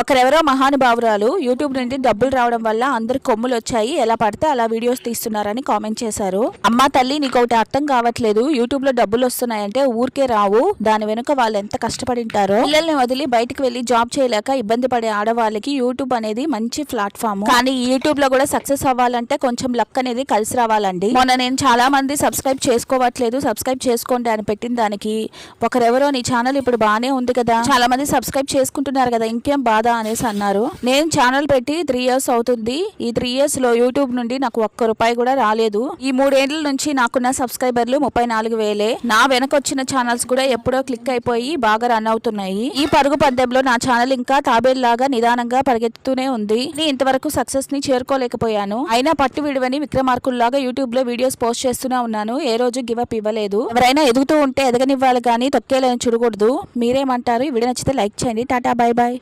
ఒకరెవరో మహానుభావురాలు YouTube నుండి డబ్బులు రావడం వల్ల అందరు కొమ్ములు వచ్చాయి, ఎలా పడితే అలా వీడియోస్ తీస్తున్నారని కామెంట్ చేశారు. అమ్మా తల్లి, నీకు ఒకటి అర్థం కావట్లేదు. యూట్యూబ్ లో డబ్బులు వస్తున్నాయంటే ఊరికే రావు, దాని వెనుక వాళ్ళు ఎంత కష్టపడింటారో. పిల్లల్ని వదిలి బయటకు వెళ్లి జాబ్ చేయలేక ఇబ్బంది పడే ఆడవాళ్ళకి యూట్యూబ్ అనేది మంచి ప్లాట్ఫామ్. కానీ యూట్యూబ్ లో కూడా సక్సెస్ అవ్వాలంటే కొంచెం లక్ అనేది కలిసి రావాలండి. మొన్న నేను చాలా మంది సబ్స్క్రైబ్ చేసుకోవట్లేదు, సబ్స్క్రైబ్ చేసుకోండి అని పెట్టిన దానికి ఒకరెవరో నీ ఛానల్ ఇప్పుడు బానే ఉంది కదా, చాలా మంది సబ్స్క్రైబ్ చేసుకుంటున్నారు కదా, ఇంకేం బాధ అనేసి అన్నారు. నేను ఛానల్ పెట్టి 3 years అవుతుంది. ఈ 3 years లో యూట్యూబ్ నుండి నాకు ఒక్క రూపాయి కూడా రాలేదు. ఈ 3 ఏళ్ల నుంచి నాకున్న సబ్స్క్రైబర్లు 34,000. నా వెనకొచ్చిన ఛానల్స్ కూడా ఎప్పుడో క్లిక్ అయిపోయి బాగా రన్ అవుతున్నాయి. ఈ పరుగు పద్దెంలో నా ఛానల్ ఇంకా తాబేల్లాగా నిదానంగా పరిగెత్తుతూనే ఉంది. నేను ఇంతవరకు సక్సెస్ ని చేరుకోలేకపోయాను. అయినా పట్టు విడువని విక్రమార్కుల్లాగా యూట్యూబ్ లో వీడియోస్ పోస్ట్ చేస్తూనే ఉన్నాను. ఏ రోజు గివ్ అప్ ఇవ్వలేదు. ఎవరైనా ఎదుగుతూ ఉంటే ఎదగనివ్వాలి కానీ తొక్కేలని చూడకూడదు. మీరేమంటారు? ఈ వీడియో నచ్చితే లైక్ చేయండి. Tata, by by.